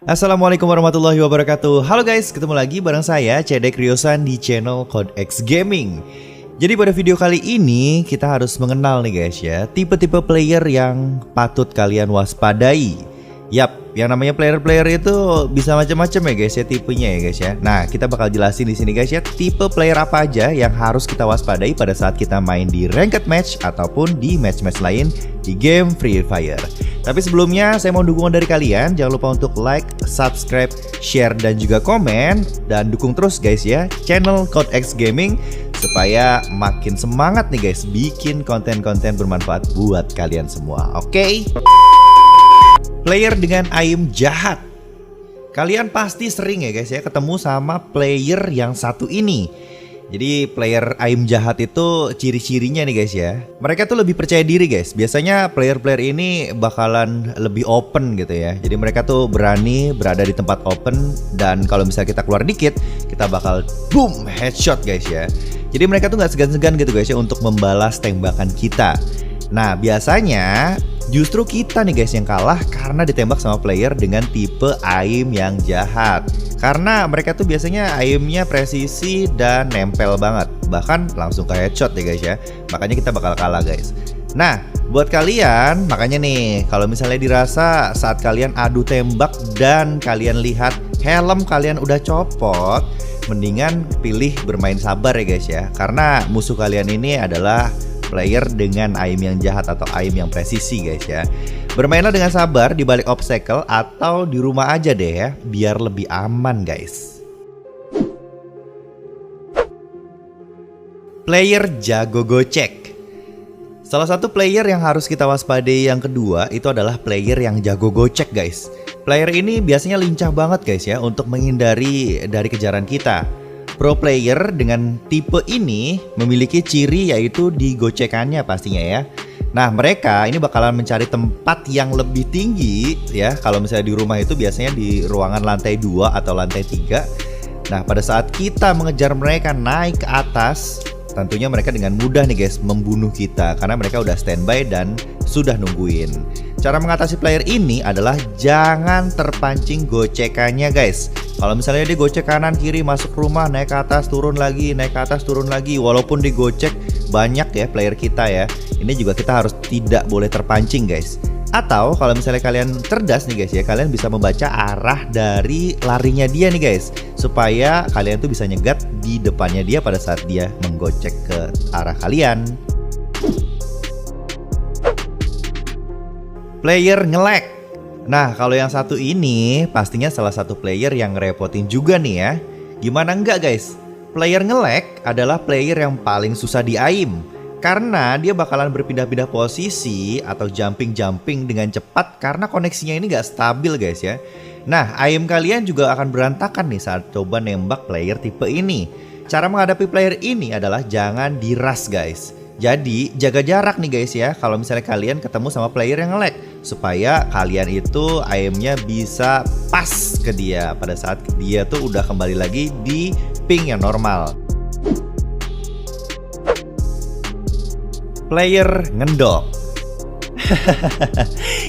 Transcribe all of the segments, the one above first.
Assalamualaikum warahmatullahi wabarakatuh. Halo guys, ketemu lagi bareng saya Cedek Riosan di channel Codex Gaming. Jadi pada video kali ini kita harus mengenal nih guys ya, tipe-tipe player yang patut kalian waspadai. Yap, yang namanya player-player itu bisa macam-macam ya guys ya tipenya ya guys ya. Nah, kita bakal jelasin di sini guys ya, tipe player apa aja yang harus kita waspadai pada saat kita main di ranked match ataupun di match-match lain di game Free Fire. Tapi sebelumnya saya mau dukungan dari kalian. Jangan lupa untuk like, subscribe, share, dan juga komen. Dan dukung terus guys ya channel Codex Gaming supaya makin semangat nih guys bikin konten-konten bermanfaat buat kalian semua. Oke? Player dengan aim jahat. Kalian pasti sering ya guys ya ketemu sama player yang satu ini. Jadi player aim jahat itu ciri-cirinya nih guys ya, mereka tuh lebih percaya diri guys. Biasanya player-player ini bakalan lebih open gitu ya. Jadi mereka tuh berani berada di tempat open. Dan kalau misalnya kita keluar dikit, kita bakal boom headshot guys ya. Jadi mereka tuh gak segan-segan gitu guys ya untuk membalas tembakan kita. Nah biasanya justru kita nih guys yang kalah karena ditembak sama player dengan tipe aim yang jahat. Karena mereka tuh biasanya aimnya presisi dan nempel banget, bahkan langsung ke headshot ya guys ya. Makanya kita bakal kalah guys. Nah buat kalian makanya nih, kalau misalnya dirasa saat kalian adu tembak dan kalian lihat helm kalian udah copot, mendingan pilih bermain sabar ya guys ya. Karena musuh kalian ini adalah player dengan aim yang jahat atau aim yang presisi guys ya. Bermainlah dengan sabar di balik obstacle atau di rumah aja deh ya, biar lebih aman guys. Player jago gocek. Salah satu player yang harus kita waspadai yang kedua itu adalah player yang jago gocek guys. Player ini biasanya lincah banget guys ya untuk menghindari dari kejaran kita. Pro player dengan tipe ini memiliki ciri yaitu di gocekannya pastinya ya. Nah mereka ini bakalan mencari tempat yang lebih tinggi ya. Kalau misalnya di rumah itu biasanya di ruangan lantai 2 atau lantai 3. Nah pada saat kita mengejar mereka naik ke atas, tentunya mereka dengan mudah nih guys membunuh kita karena mereka udah standby dan sudah nungguin. Cara mengatasi player ini adalah jangan terpancing gocekannya guys. Kalau misalnya dia gocek kanan kiri masuk rumah, naik ke atas turun lagi, naik ke atas turun lagi, walaupun digocek banyak ya player kita ya, ini juga kita harus tidak boleh terpancing guys. Atau kalau misalnya kalian cerdas nih guys ya, kalian bisa membaca arah dari larinya dia nih guys, supaya kalian tuh bisa nyegat di depannya dia pada saat dia menggocek ke arah kalian. Player nge-lag. Nah kalau yang satu ini pastinya salah satu player yang ngerepotin juga nih ya. Gimana enggak guys? Player nge-lag adalah player yang paling susah di aim, karena dia bakalan berpindah-pindah posisi atau jumping-jumping dengan cepat karena koneksinya ini gak stabil guys ya. Nah aim kalian juga akan berantakan nih saat coba nembak player tipe ini. Cara menghadapi player ini adalah jangan diras guys. Jadi jaga jarak nih guys ya kalau misalnya kalian ketemu sama player yang nge-lag, supaya kalian itu aimnya bisa pas ke dia pada saat dia tuh udah kembali lagi di ping yang normal. Player ngendok.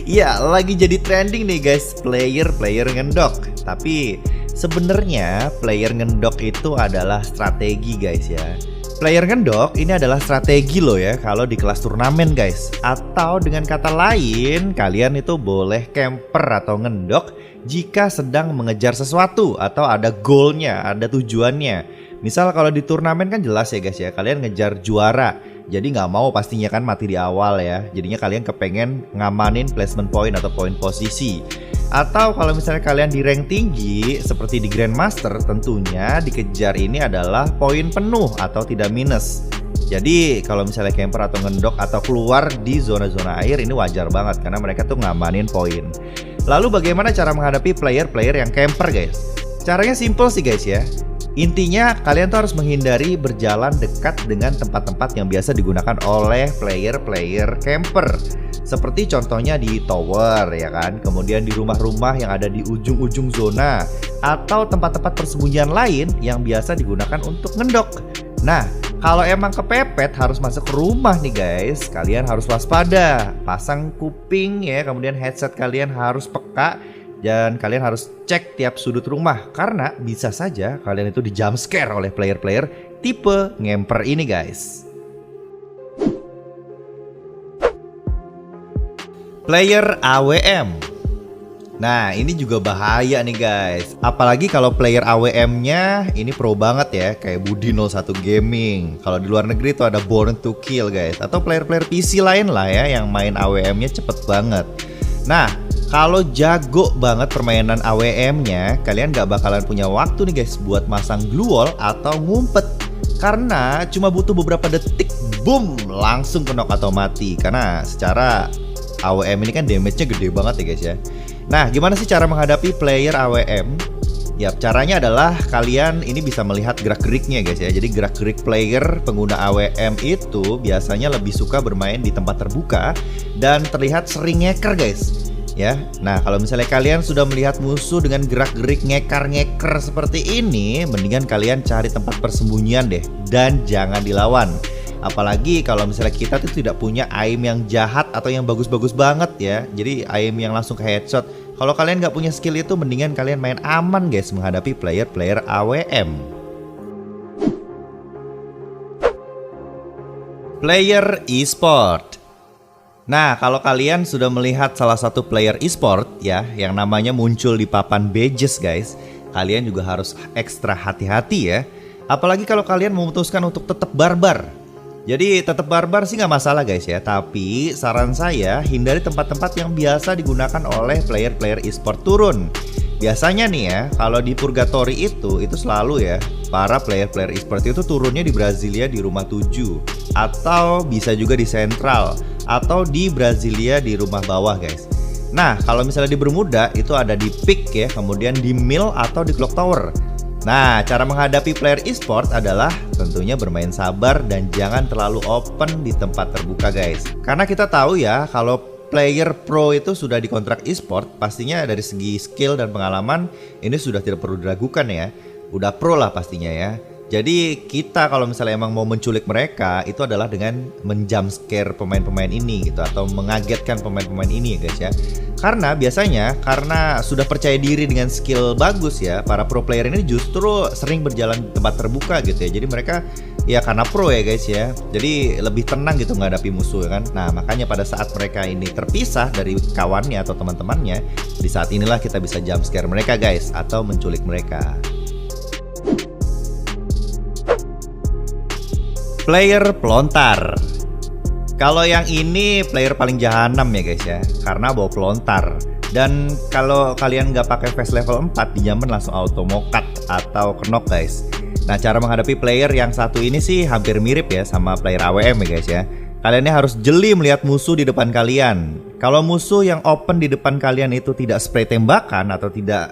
Ya lagi jadi trending nih guys player ngendok. Tapi sebenarnya player ngendok itu adalah strategi guys ya. Player ngendok ini adalah strategi loh ya kalau di kelas turnamen guys. Atau dengan kata lain, kalian itu boleh camper atau ngendok jika sedang mengejar sesuatu atau ada goalnya, ada tujuannya. Misal kalau di turnamen kan jelas ya guys ya, kalian ngejar juara. Jadi nggak mau pastinya kan mati di awal ya. Jadinya kalian kepengen ngamanin placement point atau poin posisi. Atau kalau misalnya kalian di rank tinggi seperti di Grandmaster, tentunya dikejar ini adalah poin penuh atau tidak minus. Jadi kalau misalnya camper atau ngendok atau keluar di zona-zona air ini wajar banget karena mereka tuh ngamanin poin. Lalu bagaimana cara menghadapi player-player yang camper guys? Caranya simple sih guys ya. Intinya kalian tuh harus menghindari berjalan dekat dengan tempat-tempat yang biasa digunakan oleh player-player camper. Seperti contohnya di tower ya kan, kemudian di rumah-rumah yang ada di ujung-ujung zona, atau tempat-tempat persembunyian lain yang biasa digunakan untuk ngendok. Nah, kalau emang kepepet harus masuk ke rumah nih guys, kalian harus waspada. Pasang kuping ya, kemudian headset kalian harus peka Dan kalian harus cek tiap sudut rumah, karena bisa saja kalian itu di jump scare oleh player-player tipe ngemper ini guys. Player AWM. Nah ini juga bahaya nih guys. Apalagi kalau player AWM-nya ini pro banget ya, kayak Budi 01 Gaming. Kalau di luar negeri tuh ada Born to Kill guys. Atau player-player PC lain lah ya yang main AWM-nya cepet banget. Nah kalau jago banget permainan AWM-nya, kalian gak bakalan punya waktu nih guys buat masang glue wall atau ngumpet. Karena cuma butuh beberapa detik, boom, langsung knock atau mati. Karena secara AWM ini kan damage-nya gede banget ya guys ya. Nah gimana sih cara menghadapi player AWM? Ya caranya adalah kalian ini bisa melihat gerak-geriknya guys ya. Jadi gerak-gerik player pengguna AWM itu biasanya lebih suka bermain di tempat terbuka dan terlihat sering ngeker guys ya. Nah kalau misalnya kalian sudah melihat musuh dengan gerak-gerik ngekar-ngeker seperti ini, mendingan kalian cari tempat persembunyian deh dan jangan dilawan. Apalagi kalau misalnya kita tuh tidak punya aim yang jahat atau yang bagus-bagus banget ya. Jadi aim yang langsung ke headshot. Kalau kalian nggak punya skill itu, mendingan kalian main aman guys menghadapi player-player AWM. Player e-sport. Nah kalau kalian sudah melihat salah satu player e-sport ya, yang namanya muncul di papan badges guys, kalian juga harus ekstra hati-hati ya. Apalagi kalau kalian memutuskan untuk tetap barbar. Jadi tetap barbar sih nggak masalah guys ya. Tapi saran saya hindari tempat-tempat yang biasa digunakan oleh player-player e-sport turun. Biasanya nih ya, kalau di Purgatory itu selalu ya, para player-player e-sport itu turunnya di Brasilia di rumah 7. Atau bisa juga di Central. Atau di Brasilia di rumah bawah guys. Nah kalau misalnya di Bermuda itu ada di Peak ya, kemudian di Mill atau di Clock Tower. Nah, cara menghadapi player e-sport adalah tentunya bermain sabar dan jangan terlalu open di tempat terbuka guys. Karena kita tahu ya, kalau player pro itu sudah dikontrak e-sport, pastinya dari segi skill dan pengalaman ini sudah tidak perlu diragukan ya. Udah pro lah pastinya ya. Jadi kita kalau misalnya emang mau menculik mereka, itu adalah dengan menjumpscare pemain-pemain ini gitu, atau mengagetkan pemain-pemain ini ya guys ya. Karena biasanya karena sudah percaya diri dengan skill bagus ya, para pro player ini justru sering berjalan di tempat terbuka gitu ya. Jadi mereka ya karena pro ya guys ya, jadi lebih tenang gitu menghadapi musuh ya kan. Nah makanya pada saat mereka ini terpisah dari kawannya atau teman-temannya, di saat inilah kita bisa jumpscare mereka guys, atau menculik mereka. Player pelontar. Kalau yang ini player paling jahanam ya guys ya, karena bawa pelontar. Dan kalau kalian nggak pakai face level 4, dijamin langsung auto mokat atau knock guys. Nah cara menghadapi player yang satu ini sih hampir mirip ya sama player AWM ya guys ya. Kalian ini harus jeli melihat musuh di depan kalian. Kalau musuh yang open di depan kalian itu tidak spray tembakan atau tidak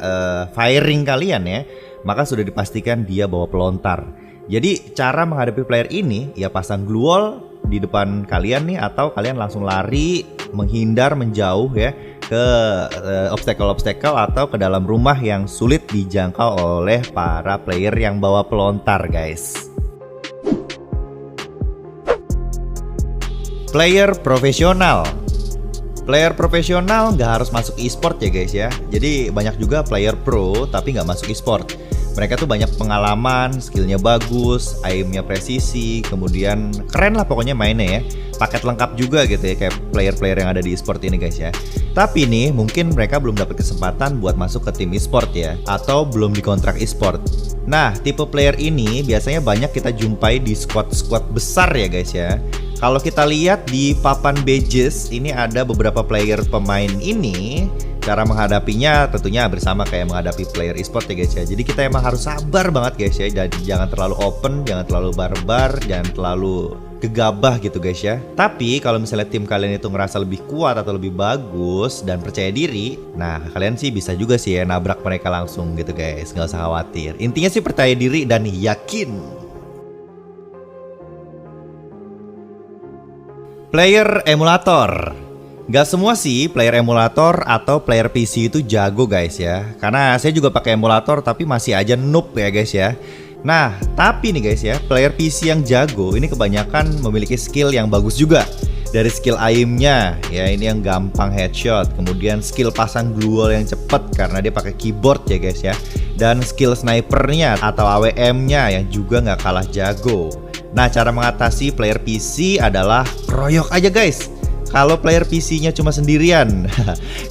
firing kalian ya, maka sudah dipastikan dia bawa pelontar. Jadi cara menghadapi player ini ya pasang glue wall di depan kalian nih, atau kalian langsung lari, menghindar, menjauh ya ke obstacle-obstacle atau ke dalam rumah yang sulit dijangkau oleh para player yang bawa pelontar guys. Player profesional. Player profesional nggak harus masuk e-sport ya guys ya. Jadi banyak juga player pro tapi nggak masuk e-sport. Mereka tuh banyak pengalaman, skillnya bagus, aimnya presisi, kemudian keren lah pokoknya mainnya ya. Paket lengkap juga gitu ya, kayak player-player yang ada di e-sport ini guys ya. Tapi nih mungkin mereka belum dapat kesempatan buat masuk ke tim e-sport ya, atau belum dikontrak e-sport. Nah tipe player ini biasanya banyak kita jumpai di squad-squad besar ya guys ya. Kalau kita lihat di papan badges, ini ada beberapa player pemain ini. Cara menghadapinya tentunya bersama kayak menghadapi player e-sport ya guys ya. Jadi kita emang harus sabar banget guys ya. Jadi jangan terlalu open, jangan terlalu barbar, jangan terlalu gegabah gitu guys ya. Tapi kalau misalnya tim kalian itu ngerasa lebih kuat atau lebih bagus dan percaya diri, nah kalian sih bisa juga sih ya nabrak mereka langsung gitu guys. Nggak usah khawatir. Intinya sih percaya diri dan yakin. Player emulator. Gak semua sih player emulator atau player PC itu jago guys ya. Karena saya juga pakai emulator tapi masih aja noob ya guys ya. Nah tapi nih guys ya, player PC yang jago ini kebanyakan memiliki skill yang bagus juga. Dari skill aimnya, ya ini yang gampang headshot. Kemudian skill pasang glue wall yang cepet karena dia pakai keyboard ya guys ya. Dan skill snipernya atau AWM-nya yang juga nggak kalah jago. Nah, cara mengatasi player PC adalah keroyok aja guys. Kalau player PC-nya cuma sendirian,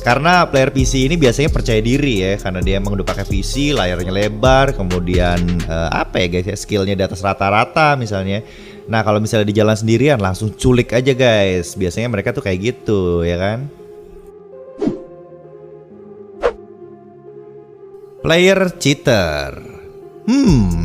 karena player PC ini biasanya percaya diri ya, karena dia emang udah pakai PC, layarnya lebar, kemudian apa ya guys ya, skillnya di atas rata-rata misalnya. Nah kalau misalnya di jalan sendirian langsung culik aja guys, biasanya mereka tuh kayak gitu ya kan. Player cheater.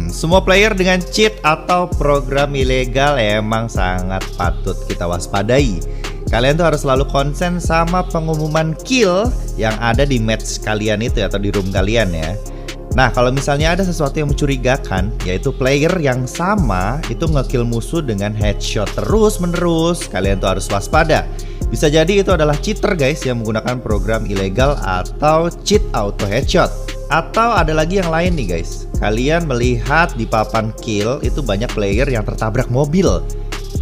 Semua player dengan cheat atau program ilegal emang sangat patut kita waspadai. Kalian tuh harus selalu konsen sama pengumuman kill yang ada di match kalian itu atau di room kalian ya. Nah kalau misalnya ada sesuatu yang mencurigakan, yaitu player yang sama itu ngekill musuh dengan headshot terus menerus, kalian tuh harus waspada. Bisa jadi itu adalah cheater guys yang menggunakan program ilegal atau cheat auto headshot. Atau ada lagi yang lain nih guys, kalian melihat di papan kill itu banyak player yang tertabrak mobil.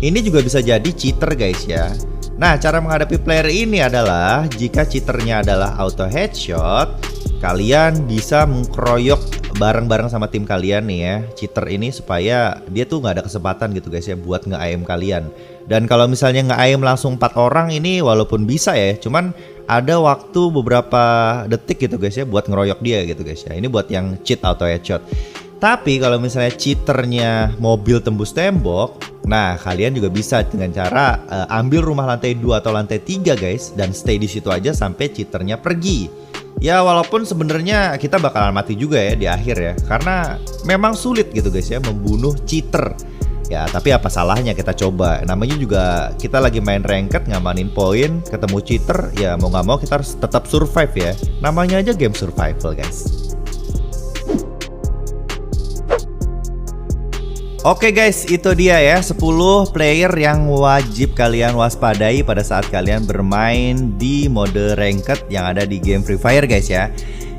Ini juga bisa jadi cheater guys ya. Nah cara menghadapi player ini adalah jika cheaternya adalah auto headshot, kalian bisa mengkeroyok bareng-bareng sama tim kalian nih ya, cheater ini, supaya dia tuh nggak ada kesempatan gitu guys ya buat nge-aim kalian. Dan kalau misalnya nge-aim langsung 4 orang ini walaupun bisa ya, cuman ada waktu beberapa detik gitu guys ya buat ngeroyok dia gitu guys ya. Ini buat yang cheat auto headshot. Tapi kalau misalnya cheaternya mobil tembus tembok, nah kalian juga bisa dengan cara ambil rumah lantai 2 atau lantai 3 guys, dan stay di situ aja sampai cheaternya pergi. Ya walaupun sebenarnya kita bakalan mati juga ya di akhir ya, karena memang sulit gitu guys ya membunuh cheater. Ya tapi apa salahnya kita coba, namanya juga kita lagi main ranked ngamanin poin, ketemu cheater, ya mau nggak mau kita harus tetap survive ya. Namanya aja game survival guys. Oke guys, itu dia ya 10 player yang wajib kalian waspadai pada saat kalian bermain di mode ranked yang ada di game Free Fire guys ya.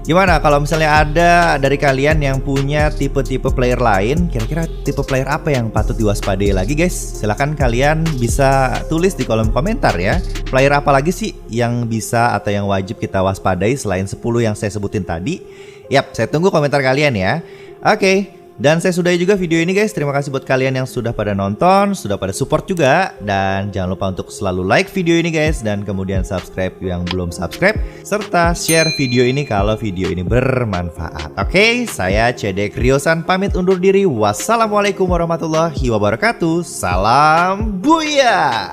Gimana kalau misalnya ada dari kalian yang punya tipe-tipe player lain, kira-kira tipe player apa yang patut diwaspadai lagi guys? Silahkan kalian bisa tulis di kolom komentar ya. Player apa lagi sih yang bisa atau yang wajib kita waspadai selain 10 yang saya sebutin tadi? Yap, saya tunggu komentar kalian ya. Oke. Dan saya sudahi juga video ini guys. Terima kasih buat kalian yang sudah pada nonton, sudah pada support juga. Dan jangan lupa untuk selalu like video ini guys, dan kemudian subscribe yang belum subscribe, serta share video ini kalau video ini bermanfaat. Oke, saya Cedek Riosan pamit undur diri. Wassalamualaikum warahmatullahi wabarakatuh. Salam Buya.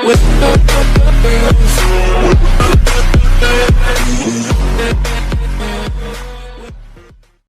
With